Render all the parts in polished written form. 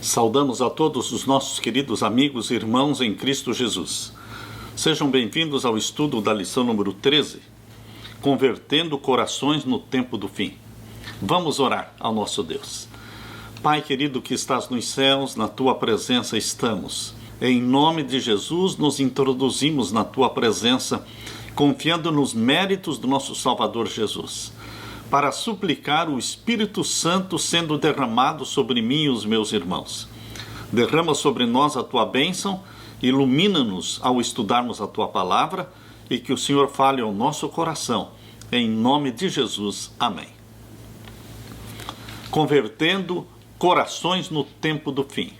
Saudamos a todos os nossos queridos amigos e irmãos em Cristo Jesus. Sejam bem-vindos ao estudo da lição número 13, Convertendo Corações no Tempo do Fim. Vamos orar ao nosso Deus. Pai querido que estás nos céus, na Tua presença estamos. Em nome de Jesus nos introduzimos na Tua presença, confiando nos méritos do nosso Salvador Jesus, para suplicar o Espírito Santo sendo derramado sobre mim e os meus irmãos. Derrama sobre nós a Tua bênção, ilumina-nos ao estudarmos a Tua palavra e que o Senhor fale ao nosso coração. Em nome de Jesus. Amém. Convertendo corações no tempo do fim.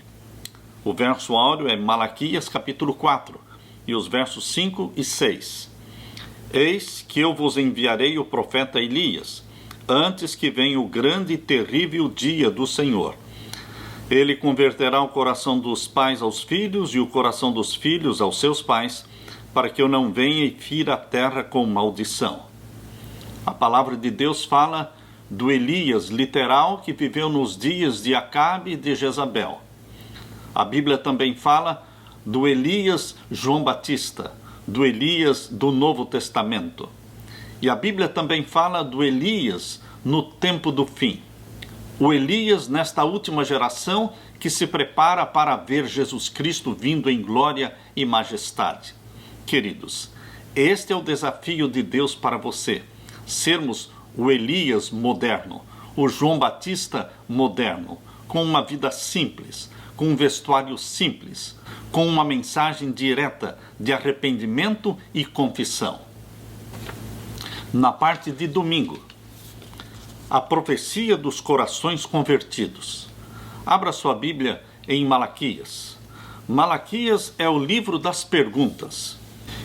O verso áureo é Malaquias capítulo 4 e os versos 5 e 6. Eis que eu vos enviarei o profeta Elias, antes que venha o grande e terrível dia do Senhor. Ele converterá o coração dos pais aos filhos e o coração dos filhos aos seus pais, para que eu não venha e fira a terra com maldição. A palavra de Deus fala do Elias literal que viveu nos dias de Acabe e de Jezabel. A Bíblia também fala do Elias João Batista, do Elias do Novo Testamento. E a Bíblia também fala do Elias no tempo do fim. O Elias nesta última geração que se prepara para ver Jesus Cristo vindo em glória e majestade. Queridos, este é o desafio de Deus para você, sermos o Elias moderno, o João Batista moderno, com uma vida simples, com um vestuário simples, com uma mensagem direta de arrependimento e confissão. Na parte de domingo, a profecia dos corações convertidos. Abra sua Bíblia em Malaquias. Malaquias é o livro das perguntas.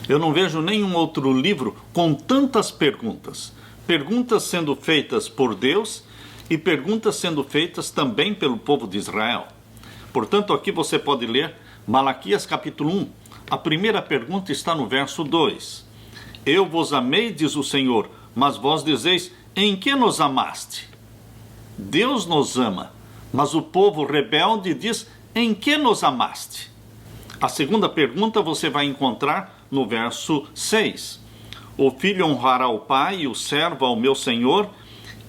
Eu não vejo nenhum outro livro com tantas perguntas. Perguntas sendo feitas por Deus e perguntas sendo feitas também pelo povo de Israel. Portanto, aqui você pode ler Malaquias capítulo 1. A primeira pergunta está no verso 2. Eu vos amei, diz o Senhor, mas vós dizeis, em que nos amaste? Deus nos ama, mas o povo rebelde diz, em que nos amaste? A segunda pergunta você vai encontrar no verso 6. O filho honrará o pai e o servo ao meu senhor,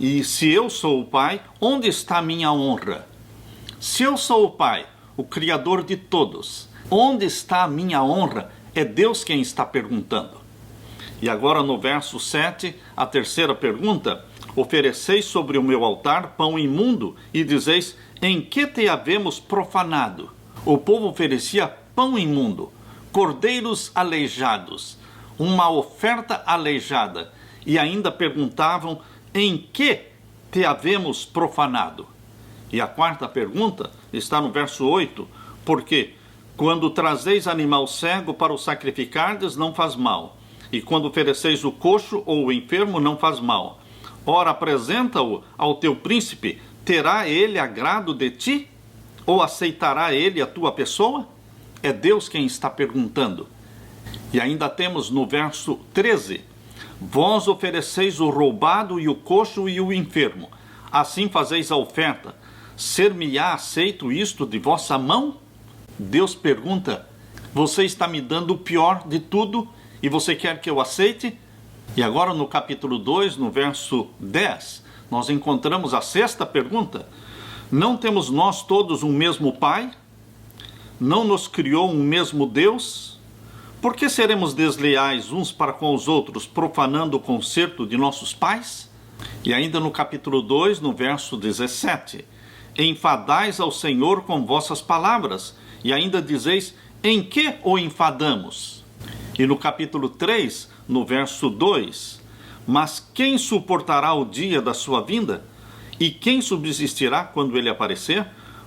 e se eu sou o pai, onde está a minha honra? Se eu sou o pai, o criador de todos, onde está a minha honra? É Deus quem está perguntando. E agora no verso 7, a terceira pergunta, ofereceis sobre o meu altar pão imundo e dizeis, em que te havemos profanado? O povo oferecia pão imundo, cordeiros aleijados, uma oferta aleijada, e ainda perguntavam, em que te havemos profanado? E a quarta pergunta está no verso 8, porque quando trazeis animal cego para o sacrificardes, não faz mal. E quando ofereceis o coxo ou o enfermo, não faz mal. Ora, apresenta-o ao teu príncipe, terá ele agrado de ti? Ou aceitará ele a tua pessoa? É Deus quem está perguntando. E ainda temos no verso 13, vós ofereceis o roubado e o coxo e o enfermo. Assim fazeis a oferta. Ser-me-á aceito isto de vossa mão? Deus pergunta, você está me dando o pior de tudo e você quer que eu aceite? E agora no capítulo 2, no verso 10, nós encontramos a sexta pergunta. Não temos nós todos um mesmo Pai? Não nos criou um mesmo Deus? Por que seremos desleais uns para com os outros, profanando o concerto de nossos pais? E ainda no capítulo 2, no verso 17, enfadais ao Senhor com vossas palavras, e ainda dizeis, em que o enfadamos? E no capítulo 3, no verso 2, mas quem suportará o dia da sua vinda? E quem subsistirá quando ele aparecer?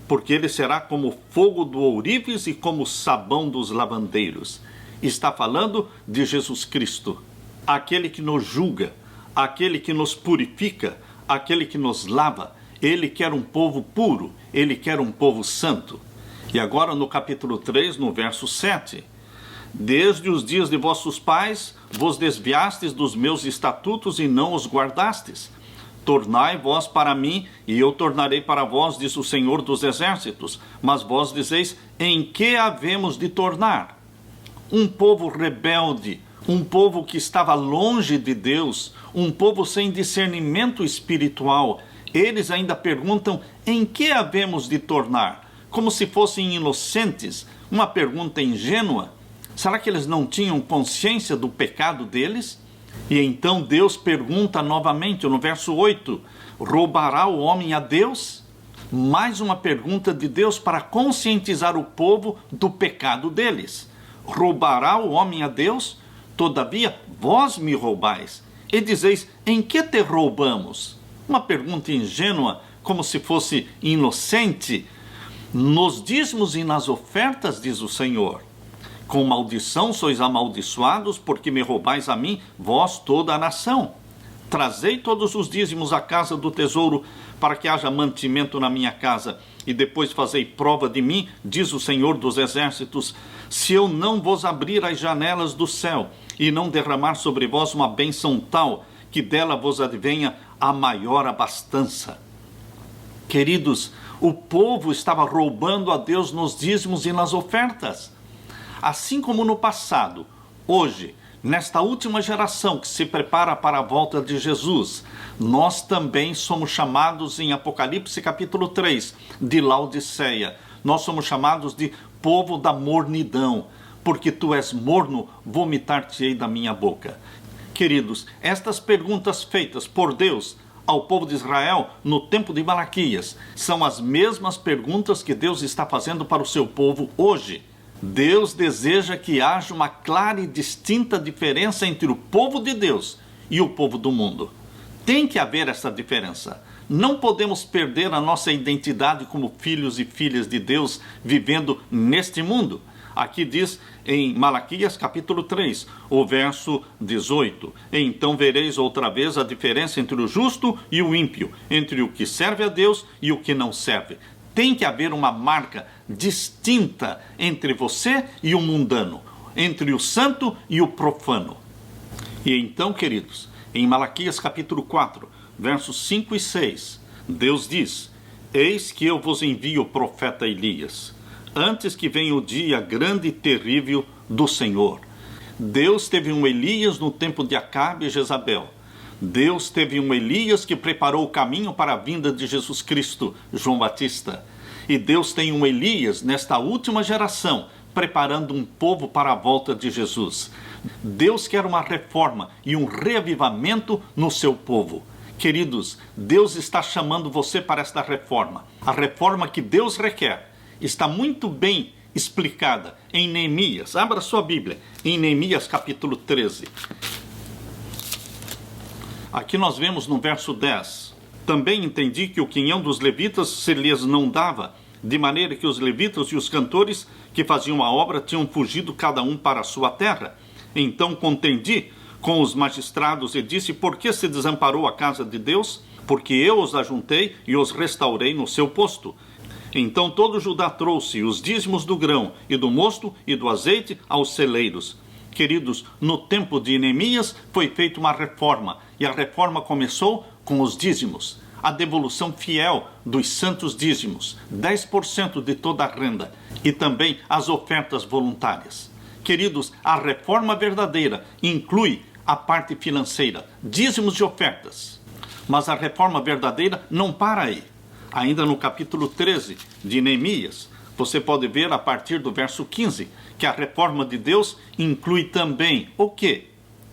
Porque ele será como fogo do ourives e como sabão dos lavandeiros. Está falando de Jesus Cristo, aquele que nos julga, aquele que nos purifica, aquele que nos lava. Ele quer um povo puro, ele quer um povo santo. E agora no capítulo 3, no verso 7, desde os dias de vossos pais, vos desviastes dos meus estatutos e não os guardastes. Tornai vós para mim, e eu tornarei para vós, diz o Senhor dos Exércitos. Mas vós dizeis, em que havemos de tornar? Um povo rebelde, um povo que estava longe de Deus, um povo sem discernimento espiritual. Eles ainda perguntam, em que havemos de tornar? Como se fossem inocentes, uma pergunta ingênua. Será que eles não tinham consciência do pecado deles? E então Deus pergunta novamente no verso 8, roubará o homem a Deus? Mais uma pergunta de Deus para conscientizar o povo do pecado deles. Roubará o homem a Deus? Todavia, vós me roubais. E dizeis, em que te roubamos? Uma pergunta ingênua, como se fosse inocente. Nos dízimos e nas ofertas, diz o Senhor. Com maldição sois amaldiçoados, porque me roubais a mim, vós toda a nação. Trazei todos os dízimos à casa do tesouro, para que haja mantimento na minha casa, e depois fazei prova de mim, diz o Senhor dos Exércitos, se eu não vos abrir as janelas do céu, e não derramar sobre vós uma bênção tal, que dela vos advenha a maior abastança. Queridos, o povo estava roubando a Deus nos dízimos e nas ofertas. Assim como no passado, hoje, nesta última geração que se prepara para a volta de Jesus, nós também somos chamados em Apocalipse capítulo 3, de Laodiceia. Nós somos chamados de povo da mornidão, porque tu és morno, vomitar-te-ei da minha boca. Queridos, estas perguntas feitas por Deus ao povo de Israel no tempo de Malaquias são as mesmas perguntas que Deus está fazendo para o seu povo hoje. Deus deseja que haja uma clara e distinta diferença entre o povo de Deus e o povo do mundo. Tem que haver essa diferença. Não podemos perder a nossa identidade como filhos e filhas de Deus vivendo neste mundo. Aqui diz em Malaquias capítulo 3, o verso 18. Então vereis outra vez a diferença entre o justo e o ímpio, entre o que serve a Deus e o que não serve. Tem que haver uma marca distinta entre você e o mundano, entre o santo e o profano. E então, queridos, em Malaquias capítulo 4, versos 5 e 6, Deus diz, eis que eu vos envio o profeta Elias, antes que venha o dia grande e terrível do Senhor. Deus teve um Elias no tempo de Acabe e Jezabel. Deus teve um Elias que preparou o caminho para a vinda de Jesus Cristo, João Batista. E Deus tem um Elias nesta última geração, preparando um povo para a volta de Jesus. Deus quer uma reforma e um reavivamento no seu povo. Queridos, Deus está chamando você para esta reforma. A reforma que Deus requer está muito bem explicada em Neemias. Abra sua Bíblia, em Neemias capítulo 13. Aqui nós vemos no verso 10. Também entendi que o quinhão dos levitas se lhes não dava, de maneira que os levitas e os cantores que faziam a obra tinham fugido cada um para a sua terra. Então contendi com os magistrados e disse, por que se desamparou a casa de Deus? Porque eu os ajuntei e os restaurei no seu posto. Então todo Judá trouxe os dízimos do grão e do mosto e do azeite aos celeiros. Queridos, no tempo de Neemias foi feita uma reforma, e a reforma começou com os dízimos, a devolução fiel dos santos dízimos, 10% de toda a renda, e também as ofertas voluntárias. Queridos, a reforma verdadeira inclui a parte financeira, dízimos e ofertas. Mas a reforma verdadeira não para aí. Ainda no capítulo 13 de Neemias, você pode ver a partir do verso 15, que a reforma de Deus inclui também o quê?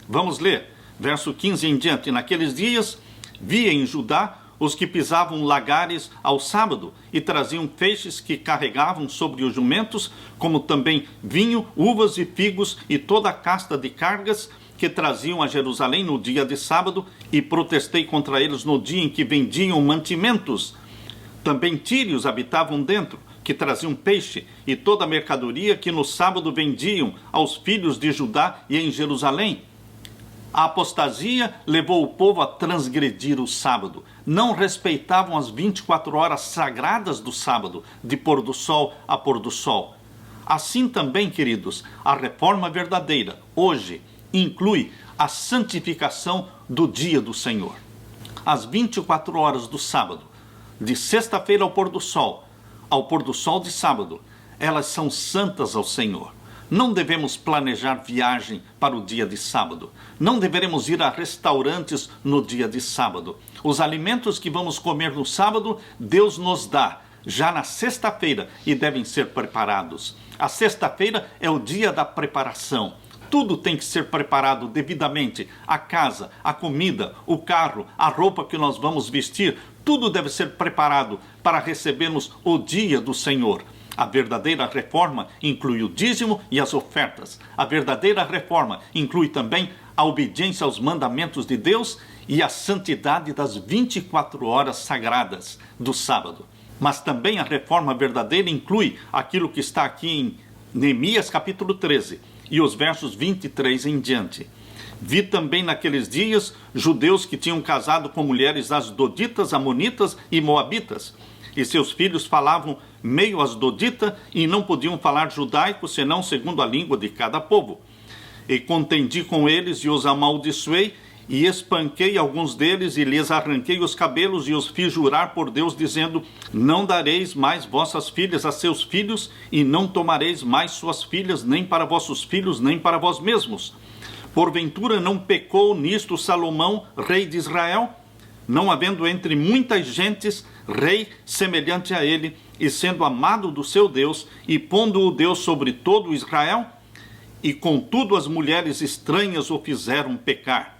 Vamos ler, verso 15 em diante. Naqueles dias, vi em Judá os que pisavam lagares ao sábado e traziam feixes que carregavam sobre os jumentos, como também vinho, uvas e figos e toda a casta de cargas que traziam a Jerusalém no dia de sábado, e protestei contra eles no dia em que vendiam mantimentos. Também tírios habitavam dentro, que traziam peixe e toda a mercadoria que no sábado vendiam aos filhos de Judá e em Jerusalém. A apostasia levou o povo a transgredir o sábado. Não respeitavam as 24 horas sagradas do sábado, de pôr do sol a pôr do sol. Assim também, queridos, a reforma verdadeira, hoje, inclui a santificação do dia do Senhor. as 24 horas do sábado, de sexta-feira ao pôr do sol de sábado, elas são santas ao Senhor. Não devemos planejar viagem para o dia de sábado. Não deveremos ir a restaurantes no dia de sábado. Os alimentos que vamos comer no sábado, Deus nos dá já na sexta-feira e devem ser preparados. A sexta-feira é o dia da preparação. Tudo tem que ser preparado devidamente. A casa, a comida, o carro, a roupa que nós vamos vestir, tudo deve ser preparado para recebermos o dia do Senhor. A verdadeira reforma inclui o dízimo e as ofertas. A verdadeira reforma inclui também a obediência aos mandamentos de Deus e a santidade das 24 horas sagradas do sábado. Mas também a reforma verdadeira inclui aquilo que está aqui em Neemias capítulo 13 e os versos 23 em diante. Vi também naqueles dias judeus que tinham casado com mulheres asdoditas, amonitas e moabitas, e seus filhos falavam meio asdodita e não podiam falar judaico senão segundo a língua de cada povo. E contendi com eles e os amaldiçoei e espanquei alguns deles e lhes arranquei os cabelos e os fiz jurar por Deus, dizendo: não dareis mais vossas filhas a seus filhos e não tomareis mais suas filhas, nem para vossos filhos, nem para vós mesmos. Porventura não pecou nisto Salomão, rei de Israel? Não havendo entre muitas gentes rei semelhante a ele, e sendo amado do seu Deus, e pondo o Deus sobre todo Israel? E contudo as mulheres estranhas o fizeram pecar.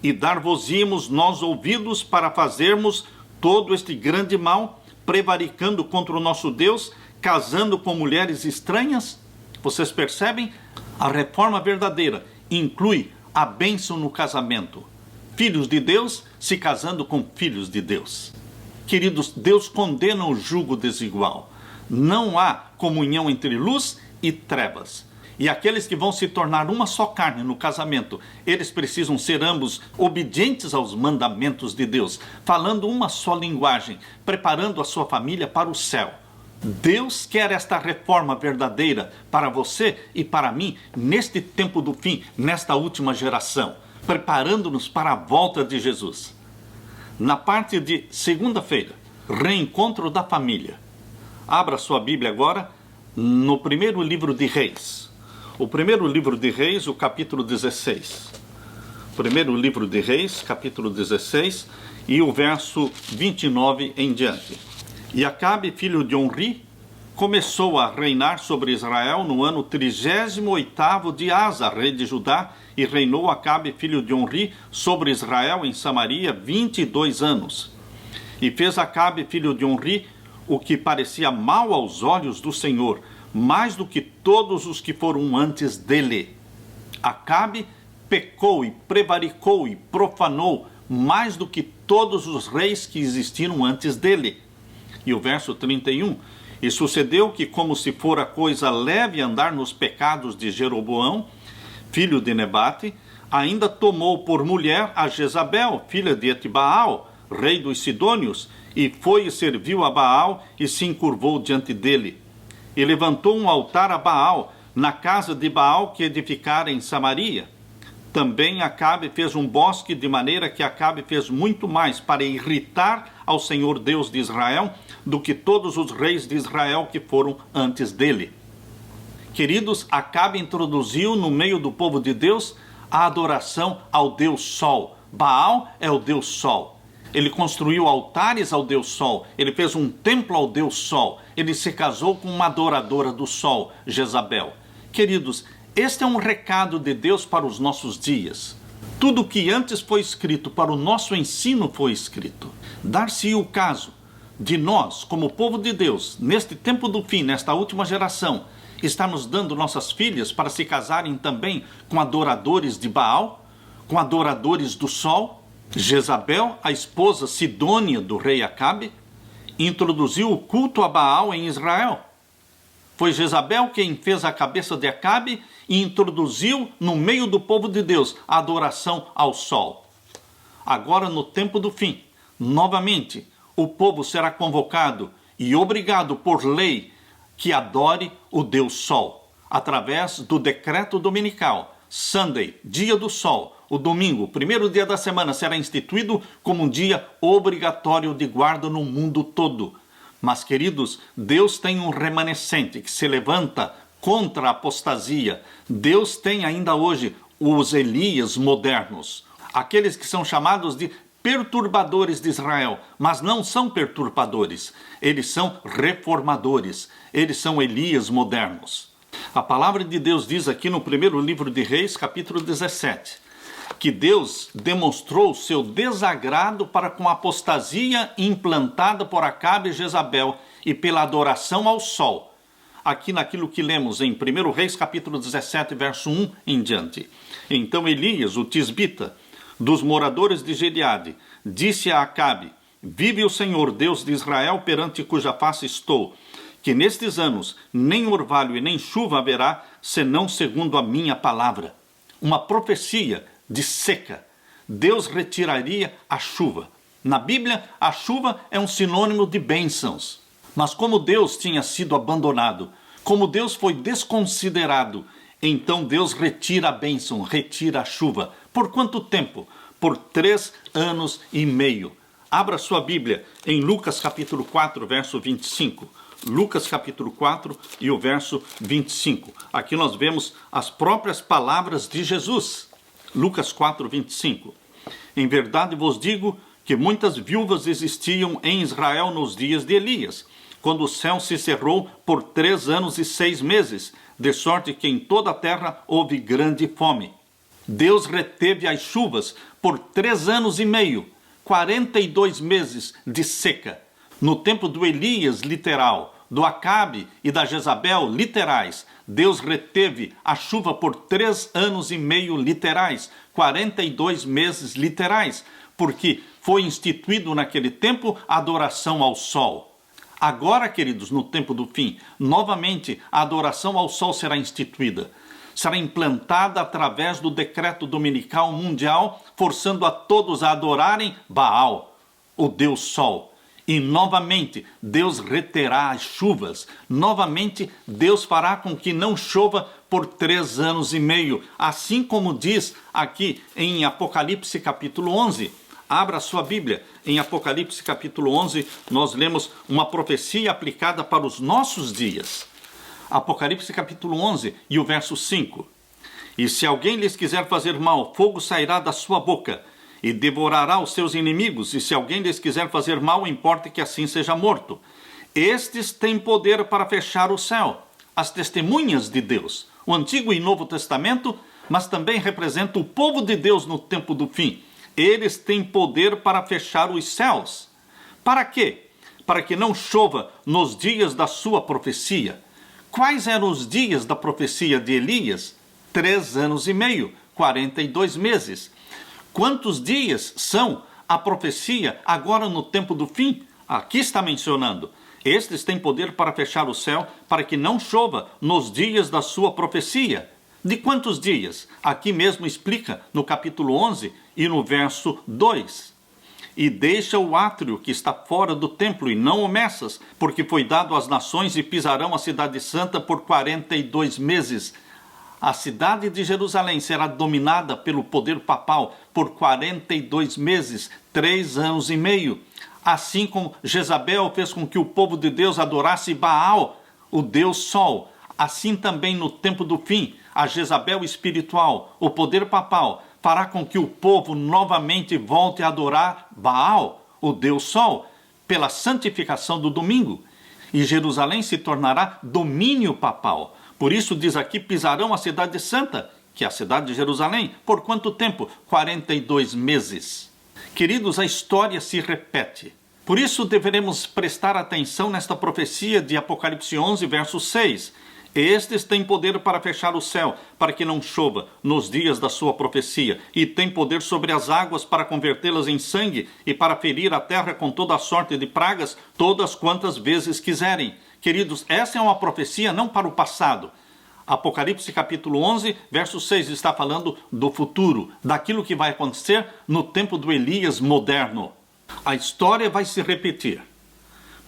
E dar-vos-íamos nós ouvidos para fazermos todo este grande mal, prevaricando contra o nosso Deus, casando com mulheres estranhas? Vocês percebem? A reforma verdadeira inclui a bênção no casamento. Filhos de Deus se casando com filhos de Deus. Queridos, Deus condena o jugo desigual. Não há comunhão entre luz e trevas. E aqueles que vão se tornar uma só carne no casamento, eles precisam ser ambos obedientes aos mandamentos de Deus, falando uma só linguagem, preparando a sua família para o céu. Deus quer esta reforma verdadeira para você e para mim neste tempo do fim, nesta última geração, preparando-nos para a volta de Jesus. Na parte de segunda-feira, reencontro da família. Abra sua Bíblia agora no primeiro livro de Reis. O primeiro livro de Reis, o capítulo 16. Primeiro livro de Reis, capítulo 16, e o verso 29 em diante. E Acabe, filho de Onri, começou a reinar sobre Israel no ano 38º de Asa, rei de Judá, e reinou Acabe, filho de Onri, sobre Israel em Samaria 22 anos. E fez Acabe, filho de Onri, o que parecia mal aos olhos do Senhor, mais do que todos os que foram antes dele. Acabe pecou e prevaricou e profanou mais do que todos os reis que existiram antes dele. E o verso 31, e sucedeu que, como se fora coisa leve andar nos pecados de Jeroboão, filho de Nebate, ainda tomou por mulher a Jezabel, filha de Etbaal, rei dos Sidônios, e foi e serviu a Baal e se encurvou diante dele. E levantou um altar a Baal, na casa de Baal que edificara em Samaria. Também Acabe fez um bosque, de maneira que Acabe fez muito mais para irritar ao Senhor Deus de Israel do que todos os reis de Israel que foram antes dele. Queridos, Acabe introduziu no meio do povo de Deus a adoração ao Deus Sol. Baal é o Deus Sol. Ele construiu altares ao Deus Sol, ele fez um templo ao Deus Sol, ele se casou com uma adoradora do Sol, Jezabel. Queridos, este é um recado de Deus para os nossos dias. Tudo que antes foi escrito para o nosso ensino foi escrito. Dar-se o caso de nós, como povo de Deus, neste tempo do fim, nesta última geração, estarmos dando nossas filhas para se casarem também com adoradores de Baal, com adoradores do Sol. Jezabel, a esposa sidônia do rei Acabe, introduziu o culto a Baal em Israel. Foi Jezabel quem fez a cabeça de Acabe e introduziu no meio do povo de Deus a adoração ao sol. Agora, no tempo do fim, novamente, o povo será convocado e obrigado por lei que adore o Deus Sol, através do decreto dominical, Sunday, dia do sol, o domingo, o primeiro dia da semana, será instituído como um dia obrigatório de guarda no mundo todo. Mas, queridos, Deus tem um remanescente que se levanta contra a apostasia. Deus tem ainda hoje os Elias modernos, aqueles que são chamados de perturbadores de Israel, mas não são perturbadores, eles são reformadores, eles são Elias modernos. A palavra de Deus diz aqui no primeiro livro de Reis, capítulo 17, que Deus demonstrou seu desagrado para com a apostasia implantada por Acabe e Jezabel e pela adoração ao sol. Aqui naquilo que lemos em 1 Reis, capítulo 17, verso 1 em diante. Então Elias, o tisbita, dos moradores de Gileade, disse a Acabe: vive o Senhor, Deus de Israel, perante cuja face estou, que nestes anos nem orvalho e nem chuva haverá, senão segundo a minha palavra. Uma profecia de seca. Deus retiraria a chuva. Na Bíblia, a chuva é um sinônimo de bênçãos. Mas como Deus tinha sido abandonado, como Deus foi desconsiderado, então Deus retira a bênção, retira a chuva. Por quanto tempo? Por 3 anos e meio. Abra sua Bíblia em Lucas capítulo 4, verso 25. Lucas capítulo 4 e o verso 25. Aqui nós vemos as próprias palavras de Jesus. Lucas 4, 25. Em verdade vos digo que muitas viúvas existiam em Israel nos dias de Elias, quando o céu se cerrou por 3 anos e 6 meses, de sorte que em toda a terra houve grande fome. Deus reteve as chuvas por 3 anos e meio, 42 meses de seca. No tempo do Elias, literal, do Acabe e da Jezabel, literais, Deus reteve a chuva por 3 anos e meio, literais, 42 meses, literais, porque foi instituído naquele tempo a adoração ao sol. Agora, queridos, no tempo do fim, novamente a adoração ao sol será instituída. Será implantada através do decreto dominical mundial, forçando a todos a adorarem Baal, o Deus Sol. E novamente Deus reterá as chuvas. Novamente Deus fará com que não chova por 3 anos e meio. Assim como diz aqui em Apocalipse capítulo 11. Abra sua Bíblia. Em Apocalipse capítulo 11 nós lemos uma profecia aplicada para os nossos dias. Apocalipse capítulo 11 e o verso 5. E se alguém lhes quiser fazer mal, fogo sairá da sua boca e devorará os seus inimigos, e se alguém lhes quiser fazer mal, importa que assim seja morto. Estes têm poder para fechar o céu, as testemunhas de Deus, o Antigo e Novo Testamento, mas também representa o povo de Deus no tempo do fim. Eles têm poder para fechar os céus. Para quê? Para que não chova nos dias da sua profecia. Quais eram os dias da profecia de Elias? 3 anos e meio, 42 meses. Quantos dias são a profecia agora no tempo do fim? Aqui está mencionando. Estes têm poder para fechar o céu, para que não chova nos dias da sua profecia. De quantos dias? Aqui mesmo explica no capítulo 11 e no verso 2. E deixa o átrio que está fora do templo, e não o meças, porque foi dado às nações, e pisarão a cidade santa por 42 meses. A cidade de Jerusalém será dominada pelo poder papal por 42 meses, 3 anos e meio. Assim como Jezabel fez com que o povo de Deus adorasse Baal, o Deus Sol, assim também no tempo do fim, a Jezabel espiritual, o poder papal, fará com que o povo novamente volte a adorar Baal, o Deus Sol, pela santificação do domingo. E Jerusalém se tornará domínio papal. Por isso diz aqui, pisarão a cidade santa, que é a cidade de Jerusalém. Por quanto tempo? 42 meses. Queridos, a história se repete. Por isso deveremos prestar atenção nesta profecia de Apocalipse 11, verso 6. Estes têm poder para fechar o céu, para que não chova nos dias da sua profecia, e têm poder sobre as águas para convertê-las em sangue, e para ferir a terra com toda a sorte de pragas, todas quantas vezes quiserem. Queridos, essa é uma profecia não para o passado. Apocalipse capítulo 11, verso 6 está falando do futuro, daquilo que vai acontecer no tempo do Elias moderno. A história vai se repetir.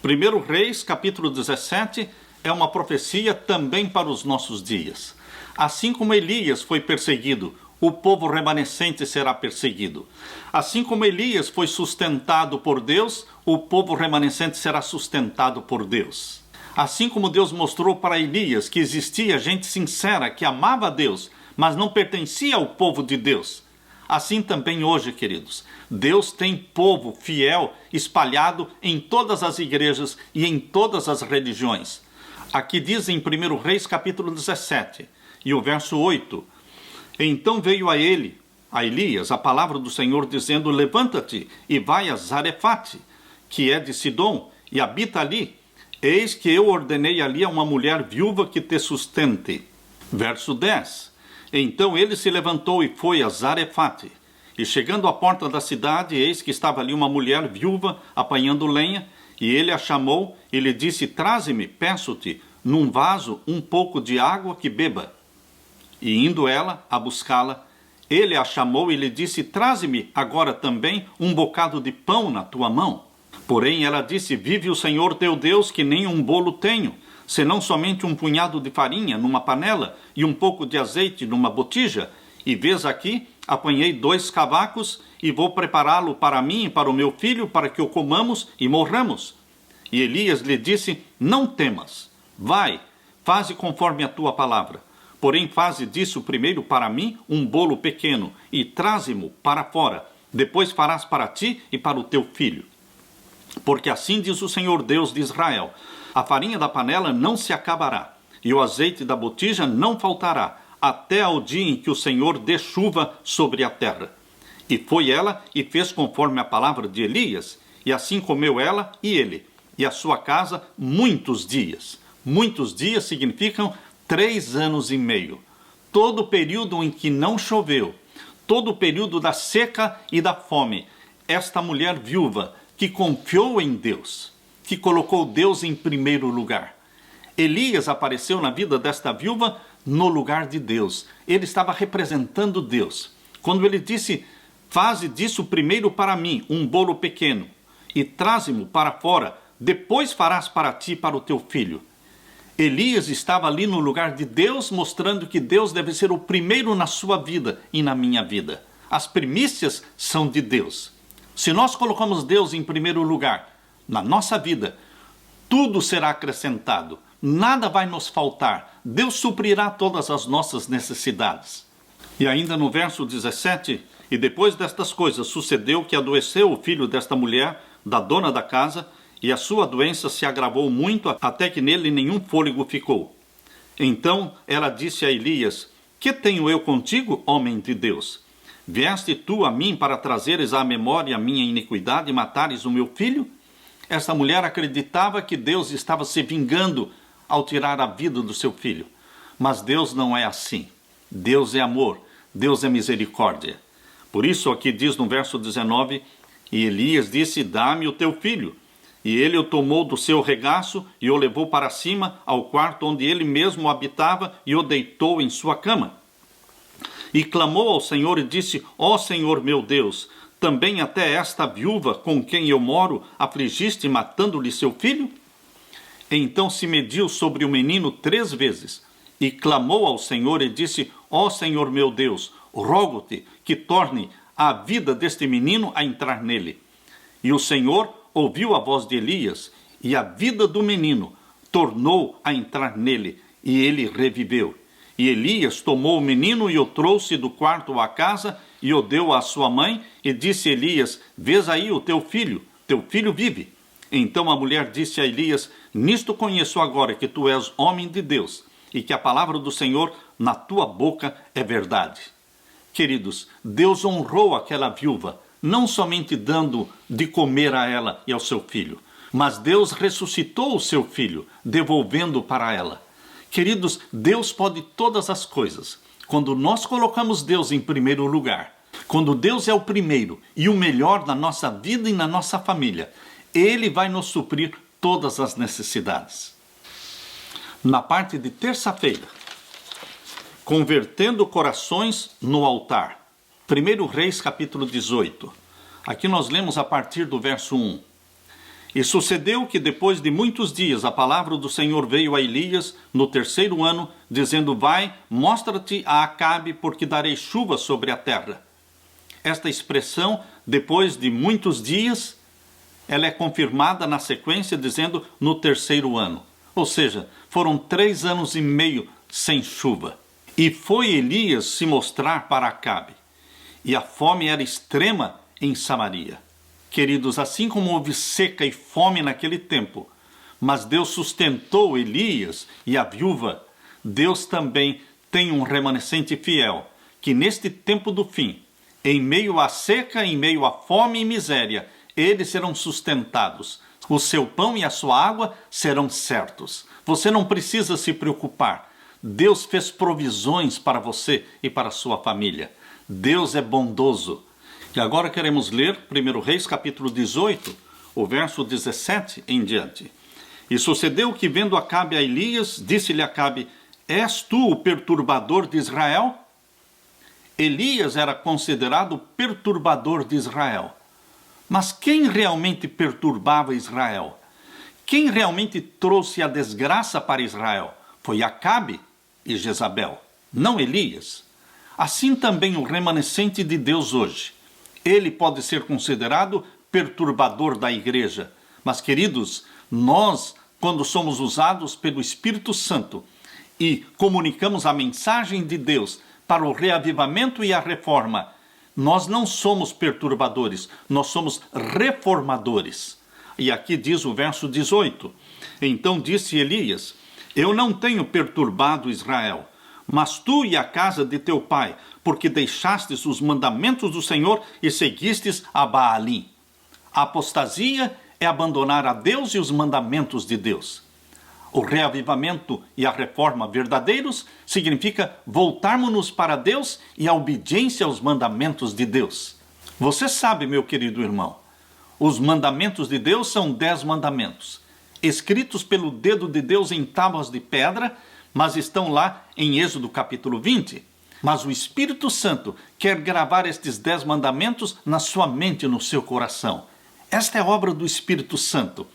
1 Reis capítulo 17 é uma profecia também para os nossos dias. Assim como Elias foi perseguido, o povo remanescente será perseguido. Assim como Elias foi sustentado por Deus, o povo remanescente será sustentado por Deus. Assim como Deus mostrou para Elias que existia gente sincera que amava a Deus, mas não pertencia ao povo de Deus, assim também hoje, queridos, Deus tem povo fiel espalhado em todas as igrejas e em todas as religiões. Aqui diz em 1 Reis capítulo 17 e o verso 8: Então veio a Elias, a palavra do Senhor, dizendo: Levanta-te e vai a Zarefate, que é de Sidom, e habita ali. Eis que eu ordenei ali a uma mulher viúva que te sustente. Verso 10: Então ele se levantou e foi a Zarefate. E chegando à porta da cidade, eis que estava ali uma mulher viúva apanhando lenha. E ele a chamou e lhe disse: Traze-me, peço-te, num vaso um pouco de água que beba. E indo ela a buscá-la, ele a chamou e lhe disse: Traze-me agora também um bocado de pão na tua mão. Porém ela disse: Vive o Senhor teu Deus, que nem um bolo tenho, senão somente um punhado de farinha numa panela e um pouco de azeite numa botija. E vês aqui, apanhei 2 cavacos e vou prepará-lo para mim e para o meu filho, para que o comamos e morramos. E Elias lhe disse: Não temas, vai, faze conforme a tua palavra. Porém faze disso primeiro para mim um bolo pequeno e traze-mo para fora. Depois farás para ti e para o teu filho. Porque assim diz o Senhor Deus de Israel: a farinha da panela não se acabará, e o azeite da botija não faltará, até ao dia em que o Senhor dê chuva sobre a terra. E foi ela e fez conforme a palavra de Elias, e assim comeu ela e ele, e a sua casa muitos dias. Muitos dias significam 3 anos e meio. Todo o período em que não choveu, todo o período da seca e da fome, esta mulher viúva que confiou em Deus, que colocou Deus em primeiro lugar. Elias apareceu na vida desta viúva no lugar de Deus. Ele estava representando Deus. Quando ele disse: Faze disso primeiro para mim um bolo pequeno e traze-mo para fora, depois farás para ti e para o teu filho. Elias estava ali no lugar de Deus, mostrando que Deus deve ser o primeiro na sua vida e na minha vida. As primícias são de Deus. Se nós colocamos Deus em primeiro lugar na nossa vida, tudo será acrescentado, nada vai nos faltar. Deus suprirá todas as nossas necessidades. E ainda no verso 17: E depois destas coisas sucedeu que adoeceu o filho desta mulher, da dona da casa, e a sua doença se agravou muito, até que nele nenhum fôlego ficou. Então ela disse a Elias: Que tenho eu contigo, homem de Deus? Vieste tu a mim para trazeres à memória a minha iniquidade e matares o meu filho? Essa mulher acreditava que Deus estava se vingando ao tirar a vida do seu filho. Mas Deus não é assim. Deus é amor, Deus é misericórdia. Por isso aqui diz no verso 19: E Elias disse: Dá-me o teu filho. E ele o tomou do seu regaço e o levou para cima ao quarto onde ele mesmo habitava e o deitou em sua cama. E clamou ao Senhor e disse: Ó Senhor meu Deus, também até esta viúva com quem eu moro afligiste matando-lhe seu filho? Então se mediu sobre o menino 3 vezes e clamou ao Senhor e disse: Ó Senhor meu Deus, rogo-te que torne a vida deste menino a entrar nele. E o Senhor ouviu a voz de Elias, e a vida do menino tornou a entrar nele, e ele reviveu. E Elias tomou o menino e o trouxe do quarto à casa, e o deu à sua mãe, e disse Elias: Vês aí o teu filho vive. Então a mulher disse a Elias: Nisto conheço agora que tu és homem de Deus, e que a palavra do Senhor na tua boca é verdade. Queridos, Deus honrou aquela viúva, não somente dando de comer a ela e ao seu filho, mas Deus ressuscitou o seu filho, devolvendo para ela. Queridos, Deus pode todas as coisas. Quando nós colocamos Deus em primeiro lugar, quando Deus é o primeiro e o melhor na nossa vida e na nossa família, Ele vai nos suprir todas as necessidades. Na parte de terça-feira, convertendo corações no altar. 1 Reis capítulo 18. Aqui nós lemos a partir do verso 1. E sucedeu que depois de muitos dias a palavra do Senhor veio a Elias no 3º ano, dizendo: vai, mostra-te a Acabe, porque darei chuva sobre a terra. Esta expressão, depois de muitos dias, ela é confirmada na sequência dizendo no 3º ano. Ou seja, foram 3 anos e meio sem chuva. E foi Elias se mostrar para Acabe. E a fome era extrema em Samaria. Queridos, assim como houve seca e fome naquele tempo, mas Deus sustentou Elias e a viúva, Deus também tem um remanescente fiel, que neste tempo do fim, em meio à seca, em meio à fome e miséria, eles serão sustentados. O seu pão e a sua água serão certos. Você não precisa se preocupar. Deus fez provisões para você e para a sua família. Deus é bondoso. E agora queremos ler 1 Reis capítulo 18, o verso 17 em diante. E sucedeu que, vendo Acabe a Elias, disse-lhe Acabe: és tu o perturbador de Israel? Elias era considerado perturbador de Israel. Mas quem realmente perturbava Israel? Quem realmente trouxe a desgraça para Israel? Foi Acabe e Jezabel, não Elias. Assim também o remanescente de Deus hoje. Ele pode ser considerado perturbador da igreja. Mas, queridos, nós, quando somos usados pelo Espírito Santo e comunicamos a mensagem de Deus para o reavivamento e a reforma, nós não somos perturbadores, nós somos reformadores. E aqui diz o verso 18: então disse Elias: eu não tenho perturbado Israel, mas tu e a casa de teu pai, porque deixastes os mandamentos do Senhor e seguistes a Baalim. A apostasia é abandonar a Deus e os mandamentos de Deus. O reavivamento e a reforma verdadeiros significa voltarmos-nos para Deus e a obediência aos mandamentos de Deus. Você sabe, meu querido irmão, os mandamentos de Deus são 10 mandamentos, escritos pelo dedo de Deus em tábuas de pedra, mas estão lá em Êxodo capítulo 20. Mas o Espírito Santo quer gravar estes 10 mandamentos na sua mente e no seu coração. Esta é a obra do Espírito Santo.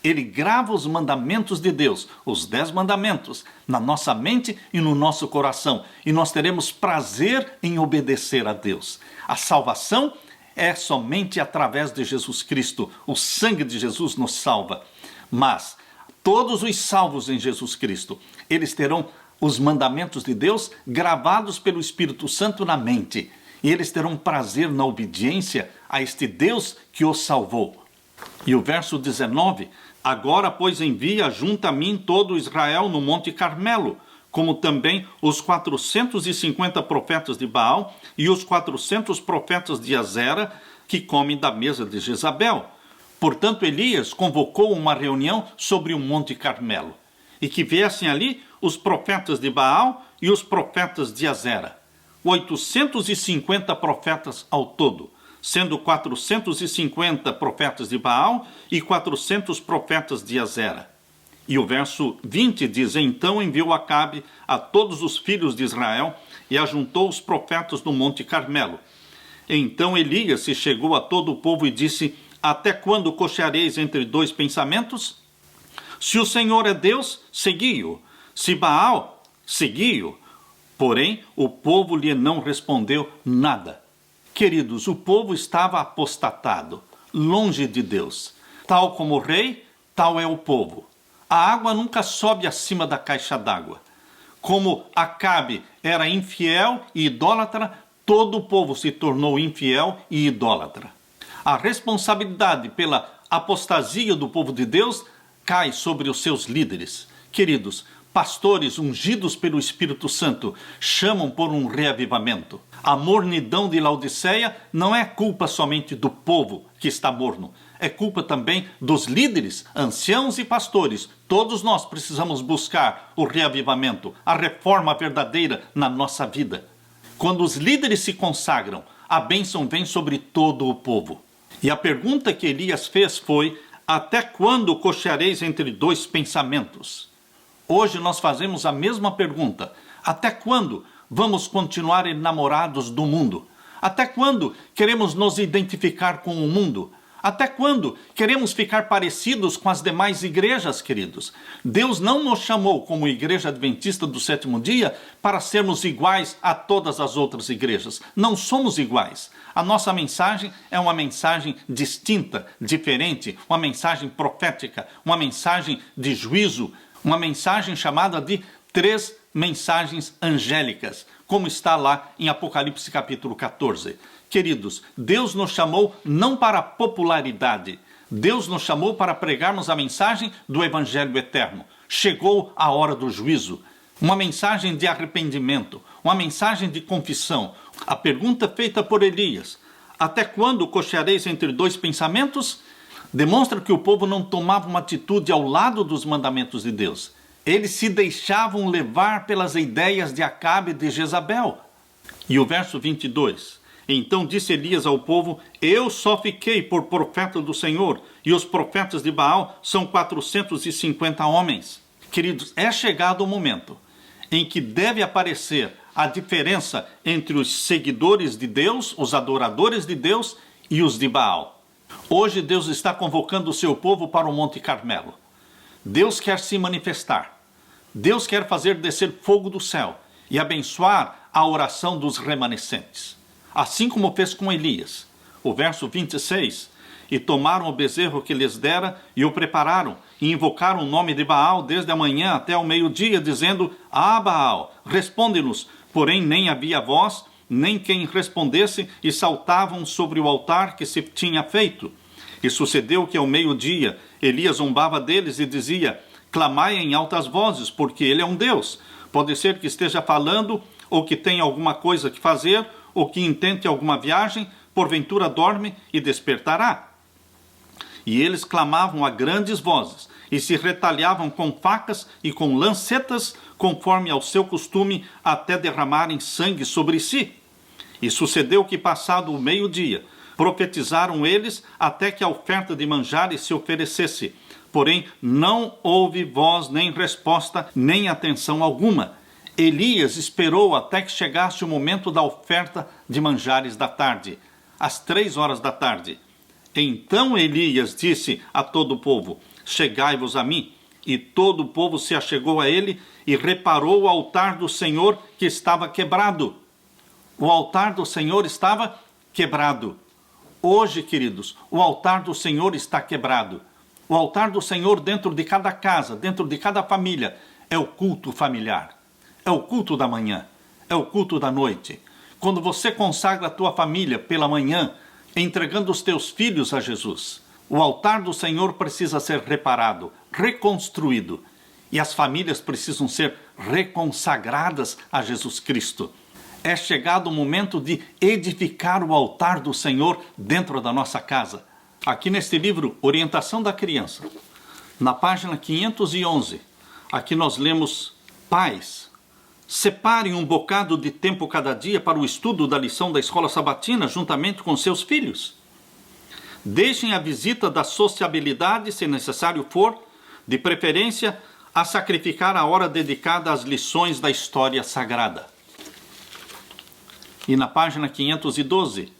Ele grava os mandamentos de Deus, os 10 mandamentos, na nossa mente e no nosso coração. E nós teremos prazer em obedecer a Deus. A salvação é somente através de Jesus Cristo. O sangue de Jesus nos salva. Mas todos os salvos em Jesus Cristo, eles terão os mandamentos de Deus gravados pelo Espírito Santo na mente. E eles terão prazer na obediência a este Deus que os salvou. E o verso 19: agora, pois, envia junto a mim todo Israel no Monte Carmelo, como também os 450 profetas de Baal e os 400 profetas de Azera, que comem da mesa de Jezabel. Portanto, Elias convocou uma reunião sobre o Monte Carmelo, e que viessem ali os profetas de Baal e os profetas de Azera. 850 profetas ao todo, sendo 450 profetas de Baal e 400 profetas de Azera. E o verso 20 diz: então enviou Acabe a todos os filhos de Israel e ajuntou os profetas no Monte Carmelo. Então Elias se chegou a todo o povo e disse: até quando cocheareis entre 2 pensamentos? Se o Senhor é Deus, segui-o. Se Baal, segui-o. Porém, o povo lhe não respondeu nada. Queridos, o povo estava apostatado, longe de Deus. Tal como o rei, tal é o povo. A água nunca sobe acima da caixa d'água. Como Acabe era infiel e idólatra, todo o povo se tornou infiel e idólatra. A responsabilidade pela apostasia do povo de Deus cai sobre os seus líderes. Queridos, pastores ungidos pelo Espírito Santo chamam por um reavivamento. A mornidão de Laodiceia não é culpa somente do povo que está morno. É culpa também dos líderes, anciãos e pastores. Todos nós precisamos buscar o reavivamento, a reforma verdadeira na nossa vida. Quando os líderes se consagram, a bênção vem sobre todo o povo. E a pergunta que Elias fez foi: até quando cocheareis entre 2 pensamentos? Hoje nós fazemos a mesma pergunta. Até quando vamos continuar enamorados do mundo? Até quando queremos nos identificar com o mundo? Até quando queremos ficar parecidos com as demais igrejas, queridos? Deus não nos chamou como igreja adventista do sétimo dia para sermos iguais a todas as outras igrejas. Não somos iguais. A nossa mensagem é uma mensagem distinta, diferente, uma mensagem profética, uma mensagem de juízo, uma mensagem chamada de 3 mensagens angélicas, como está lá em Apocalipse capítulo 14. Queridos, Deus nos chamou não para popularidade. Deus nos chamou para pregarmos a mensagem do Evangelho eterno. Chegou a hora do juízo. Uma mensagem de arrependimento, uma mensagem de confissão. A pergunta feita por Elias, até quando cocheareis entre 2 pensamentos? Demonstra que o povo não tomava uma atitude ao lado dos mandamentos de Deus. Eles se deixavam levar pelas ideias de Acabe e de Jezabel. E o verso 22... Então disse Elias ao povo, eu só fiquei por profeta do Senhor, e os profetas de Baal são 450 homens. Queridos, é chegado o momento em que deve aparecer a diferença entre os seguidores de Deus, os adoradores de Deus e os de Baal. Hoje Deus está convocando o seu povo para o Monte Carmelo. Deus quer se manifestar. Deus quer fazer descer fogo do céu e abençoar a oração dos remanescentes. Assim como fez com Elias. O verso 26, e tomaram o bezerro que lhes dera e o prepararam, e invocaram o nome de Baal desde a manhã até o meio-dia, dizendo, Baal, responde-nos. Porém nem havia voz, nem quem respondesse, e saltavam sobre o altar que se tinha feito. E sucedeu que ao meio-dia Elias zombava deles e dizia, clamai em altas vozes, porque ele é um Deus. Pode ser que esteja falando, ou que tenha alguma coisa que fazer, ou que intente alguma viagem, porventura dorme e despertará. E eles clamavam a grandes vozes, e se retalhavam com facas e com lancetas, conforme ao seu costume, até derramarem sangue sobre si. E sucedeu que, passado o meio-dia, profetizaram eles até que a oferta de manjares se oferecesse. Porém, não houve voz, nem resposta, nem atenção alguma. Elias esperou até que chegasse o momento da oferta de manjares da tarde, às 3 da tarde. Então Elias disse a todo o povo, chegai-vos a mim. E todo o povo se achegou a ele e reparou o altar do Senhor que estava quebrado. O altar do Senhor estava quebrado. Hoje, queridos, o altar do Senhor está quebrado. O altar do Senhor dentro de cada casa, dentro de cada família, é o culto familiar. É o culto da manhã, é o culto da noite. Quando você consagra a tua família pela manhã, entregando os teus filhos a Jesus, o altar do Senhor precisa ser reparado, reconstruído. E as famílias precisam ser reconsagradas a Jesus Cristo. É chegado o momento de edificar o altar do Senhor dentro da nossa casa. Aqui neste livro, Orientação da Criança, na página 511, aqui nós lemos, pais, separem um bocado de tempo cada dia para o estudo da lição da escola sabatina juntamente com seus filhos. Deixem a visita da sociabilidade, se necessário for, de preferência, a sacrificar a hora dedicada às lições da história sagrada. E na página 512,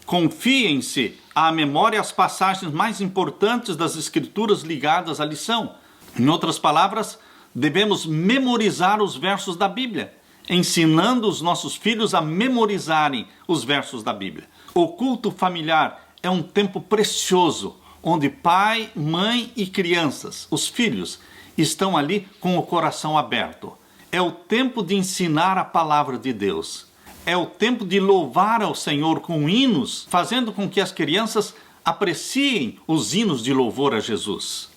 confiem-se à memória as passagens mais importantes das escrituras ligadas à lição. Em outras palavras, devemos memorizar os versos da Bíblia, ensinando os nossos filhos a memorizarem os versos da Bíblia. O culto familiar é um tempo precioso, onde pai, mãe e crianças, os filhos, estão ali com o coração aberto. É o tempo de ensinar a palavra de Deus. É o tempo de louvar ao Senhor com hinos, fazendo com que as crianças apreciem os hinos de louvor a Jesus.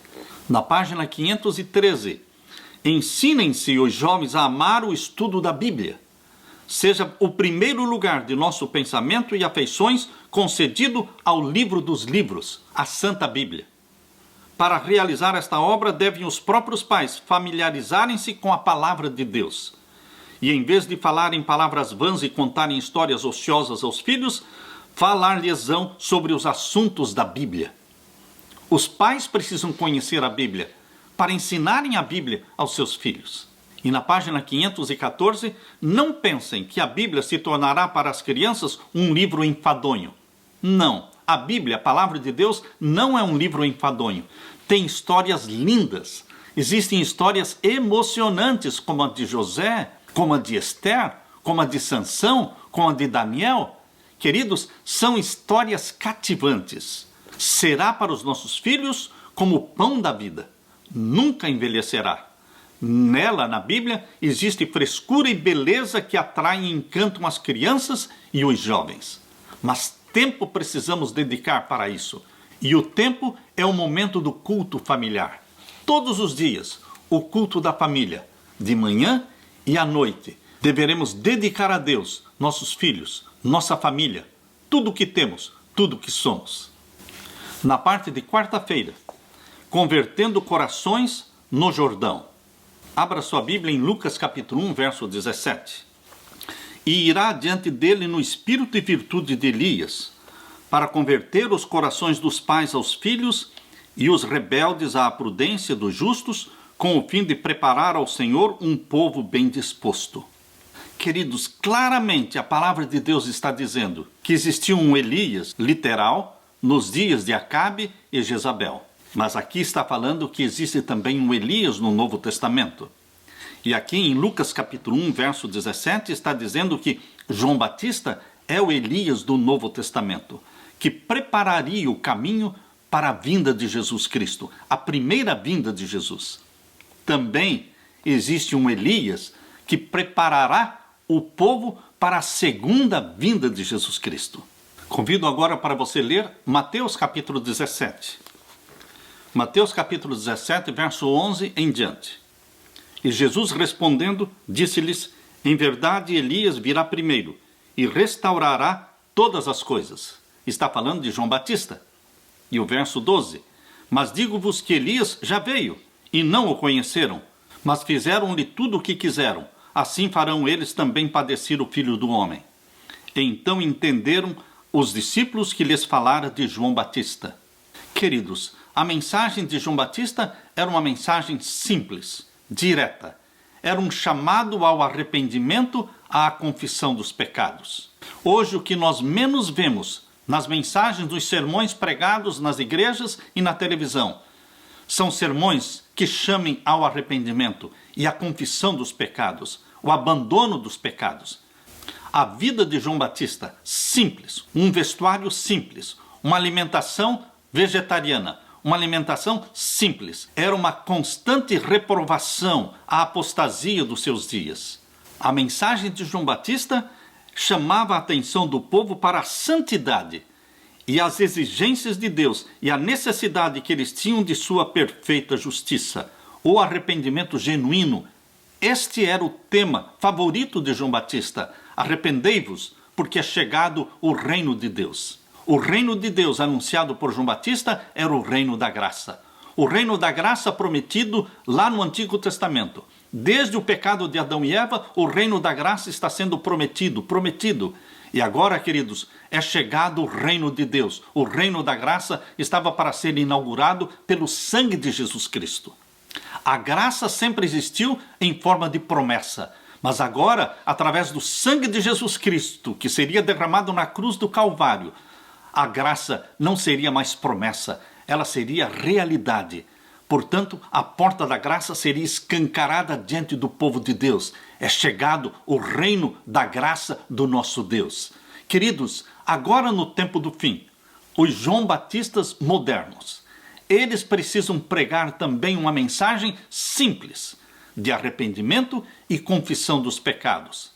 Na página 513, ensinem-se os jovens a amar o estudo da Bíblia. Seja o primeiro lugar de nosso pensamento e afeições concedido ao livro dos livros, a Santa Bíblia. Para realizar esta obra, devem os próprios pais familiarizarem-se com a palavra de Deus. E em vez de falarem palavras vãs e contarem histórias ociosas aos filhos, falar-lhes-ão sobre os assuntos da Bíblia. Os pais precisam conhecer a Bíblia para ensinarem a Bíblia aos seus filhos. E na página 514, não pensem que a Bíblia se tornará para as crianças um livro enfadonho. Não. A Bíblia, a palavra de Deus, não é um livro enfadonho. Tem histórias lindas. Existem histórias emocionantes, como a de José, como a de Esther, como a de Sansão, como a de Daniel. Queridos, são histórias cativantes. Será para os nossos filhos como o pão da vida. Nunca envelhecerá. Nela, na Bíblia, existe frescura e beleza que atraem e encantam as crianças e os jovens. Mas tempo precisamos dedicar para isso. E o tempo é o momento do culto familiar. Todos os dias, o culto da família, de manhã e à noite. Deveremos dedicar a Deus, nossos filhos, nossa família, tudo o que temos, tudo o que somos. Na parte de quarta-feira, convertendo corações no Jordão. Abra sua Bíblia em Lucas capítulo 1, verso 17. E irá diante dele no espírito e virtude de Elias, para converter os corações dos pais aos filhos e os rebeldes à prudência dos justos, com o fim de preparar ao Senhor um povo bem disposto. Queridos, claramente a palavra de Deus está dizendo que existia um Elias literal nos dias de Acabe e Jezabel. Mas aqui está falando que existe também um Elias no Novo Testamento. E aqui em Lucas capítulo 1, verso 17, está dizendo que João Batista é o Elias do Novo Testamento, que prepararia o caminho para a vinda de Jesus Cristo, a primeira vinda de Jesus. Também existe um Elias que preparará o povo para a segunda vinda de Jesus Cristo. Convido agora para você ler Mateus capítulo 17. Mateus capítulo 17, verso 11 em diante. E Jesus respondendo, disse-lhes, em verdade Elias virá primeiro e restaurará todas as coisas. Está falando de João Batista. E o verso 12, mas digo-vos que Elias já veio e não o conheceram, mas fizeram-lhe tudo o que quiseram. Assim farão eles também padecer o Filho do Homem. Então entenderam os discípulos que lhes falara de João Batista. Queridos, a mensagem de João Batista era uma mensagem simples, direta. Era um chamado ao arrependimento, à confissão dos pecados. Hoje o que nós menos vemos nas mensagens dos sermões pregados nas igrejas e na televisão são sermões que chamem ao arrependimento e à confissão dos pecados, o abandono dos pecados. A vida de João Batista, simples, um vestuário simples, uma alimentação vegetariana, uma alimentação simples. Era uma constante reprovação à apostasia dos seus dias. A mensagem de João Batista chamava a atenção do povo para a santidade e as exigências de Deus e a necessidade que eles tinham de sua perfeita justiça, o arrependimento genuíno. Este era o tema favorito de João Batista. Arrependei-vos, porque é chegado o reino de Deus. O reino de Deus anunciado por João Batista era o reino da graça. O reino da graça prometido lá no Antigo Testamento. Desde o pecado de Adão e Eva, o reino da graça está sendo prometido. E agora, queridos, é chegado o reino de Deus. O reino da graça estava para ser inaugurado pelo sangue de Jesus Cristo. A graça sempre existiu em forma de promessa. Mas agora, através do sangue de Jesus Cristo, que seria derramado na cruz do Calvário, a graça não seria mais promessa, ela seria realidade. Portanto, a porta da graça seria escancarada diante do povo de Deus. É chegado o reino da graça do nosso Deus. Queridos, agora no tempo do fim, os João Batistas modernos, eles precisam pregar também uma mensagem simples, de arrependimento e confissão dos pecados.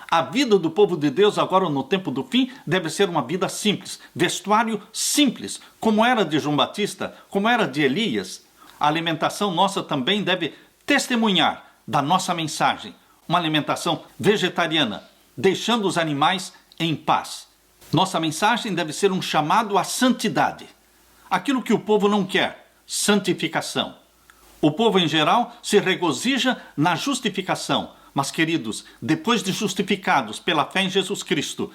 A vida do povo de Deus agora no tempo do fim deve ser uma vida simples, vestuário simples, como era de João Batista, como era de Elias. A alimentação nossa também deve testemunhar da nossa mensagem, uma alimentação vegetariana, deixando os animais em paz. Nossa mensagem deve ser um chamado à santidade. Aquilo que o povo não quer, santificação. O povo em geral se regozija na justificação, mas, queridos, depois de justificados pela fé em Jesus Cristo,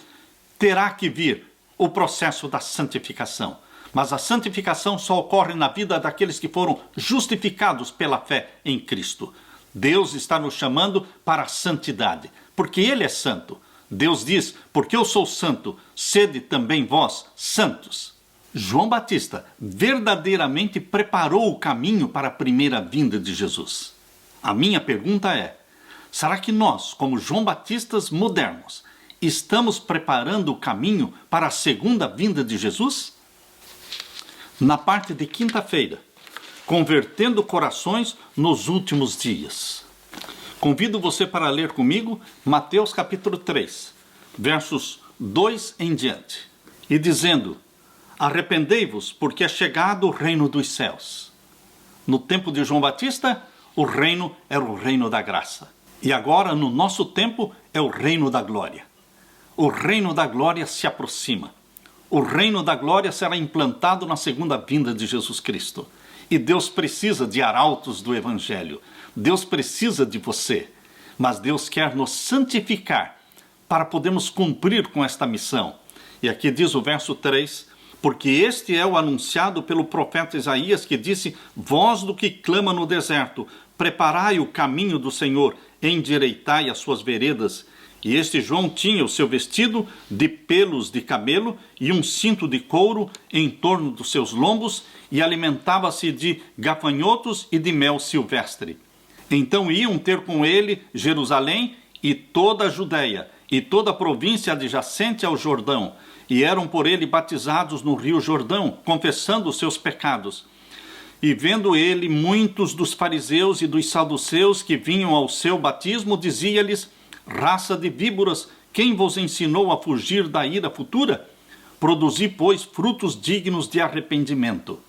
terá que vir o processo da santificação. Mas a santificação só ocorre na vida daqueles que foram justificados pela fé em Cristo. Deus está nos chamando para a santidade, porque Ele é santo. Deus diz, porque eu sou santo, sede também vós santos. João Batista verdadeiramente preparou o caminho para a primeira vinda de Jesus. A minha pergunta é, será que nós, como João Batistas modernos, estamos preparando o caminho para a segunda vinda de Jesus? Na parte de quinta-feira, convertendo corações nos últimos dias. Convido você para ler comigo Mateus capítulo 3, versos 2 em diante. E dizendo, arrependei-vos, porque é chegado o reino dos céus. No tempo de João Batista, o reino era o reino da graça. E agora, no nosso tempo, é o reino da glória. O reino da glória se aproxima. O reino da glória será implantado na segunda vinda de Jesus Cristo. E Deus precisa de arautos do Evangelho. Deus precisa de você. Mas Deus quer nos santificar para podermos cumprir com esta missão. E aqui diz o verso 3, porque este é o anunciado pelo profeta Isaías, que disse, voz do que clama no deserto, preparai o caminho do Senhor, endireitai as suas veredas. E este João tinha o seu vestido de pelos de camelo e um cinto de couro em torno dos seus lombos e alimentava-se de gafanhotos e de mel silvestre. Então iam ter com ele Jerusalém e toda a Judéia e toda a província adjacente ao Jordão, e eram por ele batizados no rio Jordão, confessando os seus pecados. E vendo ele muitos dos fariseus e dos saduceus que vinham ao seu batismo, dizia-lhes, raça de víboras, quem vos ensinou a fugir da ira futura? Produzi, pois, frutos dignos de arrependimento.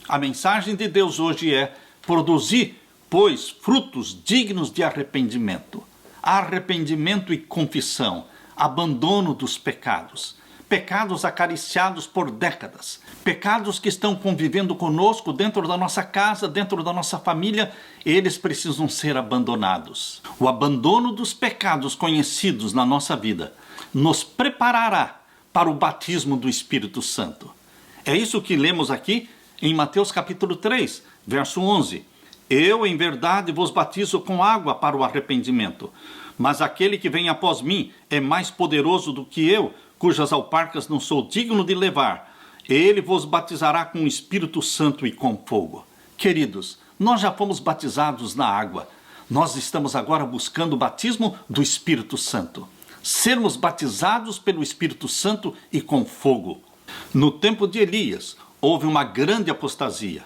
A mensagem de Deus hoje é, produzi, pois, frutos dignos de arrependimento. Arrependimento e confissão, abandono dos pecados. Pecados acariciados por décadas, pecados que estão convivendo conosco dentro da nossa casa, dentro da nossa família, eles precisam ser abandonados. O abandono dos pecados conhecidos na nossa vida nos preparará para o batismo do Espírito Santo. É isso que lemos aqui em Mateus capítulo 3, verso 11. Eu, em verdade, vos batizo com água para o arrependimento, mas aquele que vem após mim é mais poderoso do que eu, cujas alparcas não sou digno de levar. Ele vos batizará com o Espírito Santo e com fogo. Queridos, nós já fomos batizados na água. Nós estamos agora buscando o batismo do Espírito Santo. Sermos batizados pelo Espírito Santo e com fogo. No tempo de Elias, houve uma grande apostasia.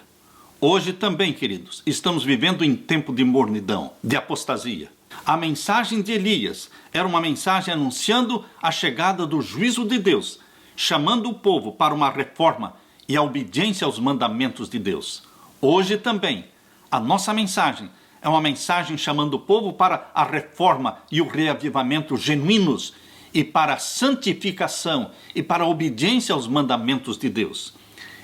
Hoje também, queridos, estamos vivendo em tempo de mornidão, de apostasia. A mensagem de Elias era uma mensagem anunciando a chegada do juízo de Deus, chamando o povo para uma reforma e a obediência aos mandamentos de Deus. Hoje também, a nossa mensagem é uma mensagem chamando o povo para a reforma e o reavivamento genuínos e para a santificação e para a obediência aos mandamentos de Deus.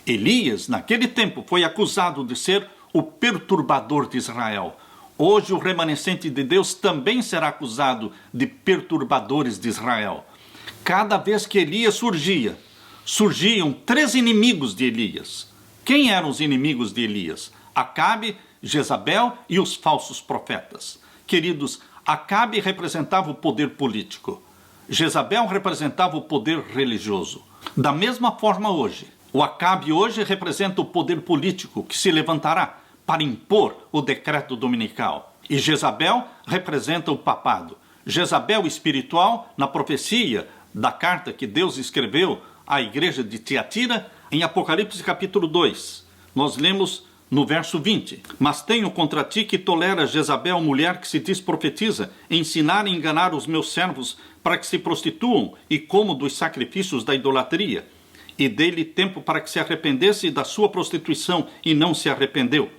Elias, naquele tempo, foi acusado de ser o perturbador de Israel. Hoje o remanescente de Deus também será acusado de perturbadores de Israel. Cada vez que Elias surgiam 3 inimigos de Elias. Quem eram os inimigos de Elias? Acabe, Jezabel e os falsos profetas. Queridos, Acabe representava o poder político. Jezabel representava o poder religioso. Da mesma forma hoje, o Acabe hoje representa o poder político que se levantará para impor o decreto dominical. E Jezabel representa o papado. Jezabel espiritual, na profecia da carta que Deus escreveu à igreja de Tiatira, em Apocalipse capítulo 2. Nós lemos no verso 20. Mas tenho contra ti que tolera Jezabel, mulher que se diz profetiza, ensinar e enganar os meus servos para que se prostituam e comam dos sacrifícios da idolatria. E dei-lhe tempo para que se arrependesse da sua prostituição e não se arrependeu.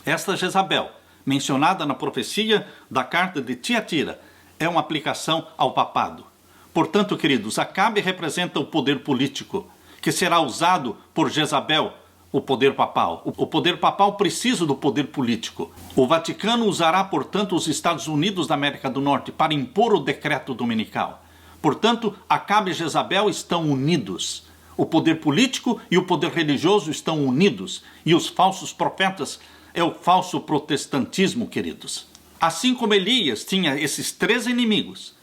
Esta Jezabel, mencionada na profecia da carta de Tiatira, é uma aplicação ao papado. Portanto, queridos, Acabe representa o poder político, que será usado por Jezabel, o poder papal. O poder papal precisa do poder político. O Vaticano usará, portanto, os Estados Unidos da América do Norte para impor o decreto dominical. Portanto, Acabe e Jezabel estão unidos. O poder político e o poder religioso estão unidos. E os falsos profetas é o falso protestantismo, queridos. Assim como Elias tinha esses 3 inimigos,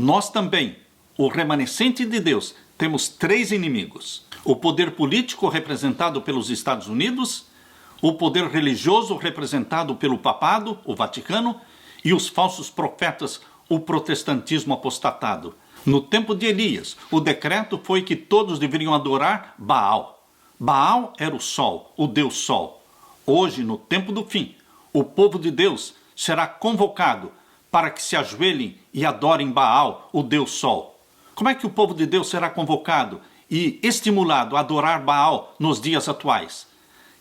Nós também, o remanescente de Deus, temos 3 inimigos: o poder político representado pelos Estados Unidos, o poder religioso representado pelo papado, o Vaticano, e os falsos profetas, o protestantismo apostatado. No tempo de Elias, o decreto foi que todos deveriam adorar Baal. Baal era o sol, o Deus Sol. Hoje, no tempo do fim, o povo de Deus será convocado para que se ajoelhem e adorem Baal, o Deus Sol. Como é que o povo de Deus será convocado e estimulado a adorar Baal nos dias atuais?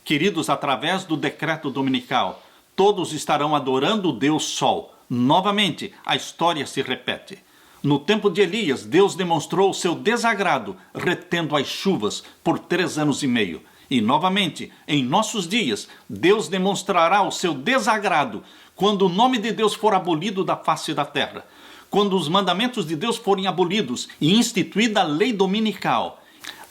Queridos, através do decreto dominical, todos estarão adorando o Deus Sol. Novamente, a história se repete. No tempo de Elias, Deus demonstrou o seu desagrado, retendo as chuvas por 3 anos e meio. E, novamente, em nossos dias, Deus demonstrará o seu desagrado quando o nome de Deus for abolido da face da terra, quando os mandamentos de Deus forem abolidos e instituída a lei dominical.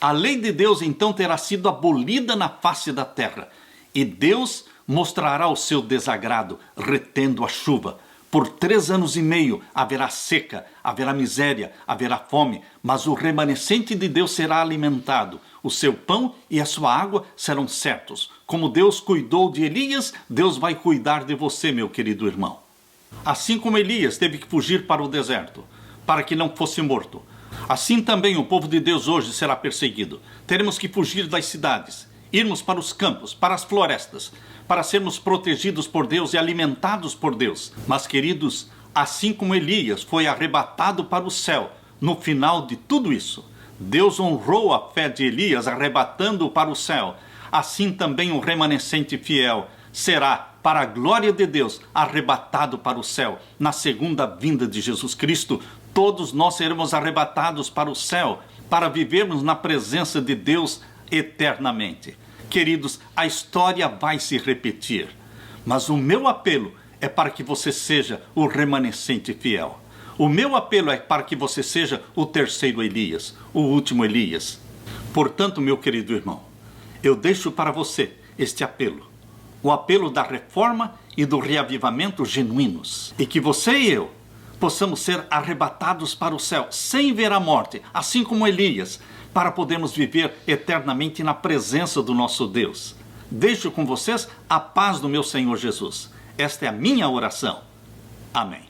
A lei de Deus, então, terá sido abolida na face da terra. E Deus mostrará o seu desagrado, retendo a chuva. Por 3 anos e meio haverá seca, haverá miséria, haverá fome, mas o remanescente de Deus será alimentado. O seu pão e a sua água serão certos. Como Deus cuidou de Elias, Deus vai cuidar de você, meu querido irmão. Assim como Elias teve que fugir para o deserto, para que não fosse morto, assim também o povo de Deus hoje será perseguido. Teremos que fugir das cidades, irmos para os campos, para as florestas, para sermos protegidos por Deus e alimentados por Deus. Mas, queridos, assim como Elias foi arrebatado para o céu, no final de tudo isso, Deus honrou a fé de Elias, arrebatando-o para o céu. Assim também o remanescente fiel será, para a glória de Deus, arrebatado para o céu. Na segunda vinda de Jesus Cristo, todos nós seremos arrebatados para o céu, para vivermos na presença de Deus eternamente. Queridos, a história vai se repetir, mas o meu apelo é para que você seja o remanescente fiel. O meu apelo é para que você seja o terceiro Elias, o último Elias. Portanto, meu querido irmão, eu deixo para você este apelo, o apelo da reforma e do reavivamento genuínos, e que você e eu possamos ser arrebatados para o céu, sem ver a morte, assim como Elias, para podermos viver eternamente na presença do nosso Deus. Deixo com vocês a paz do meu Senhor Jesus. Esta é a minha oração. Amém.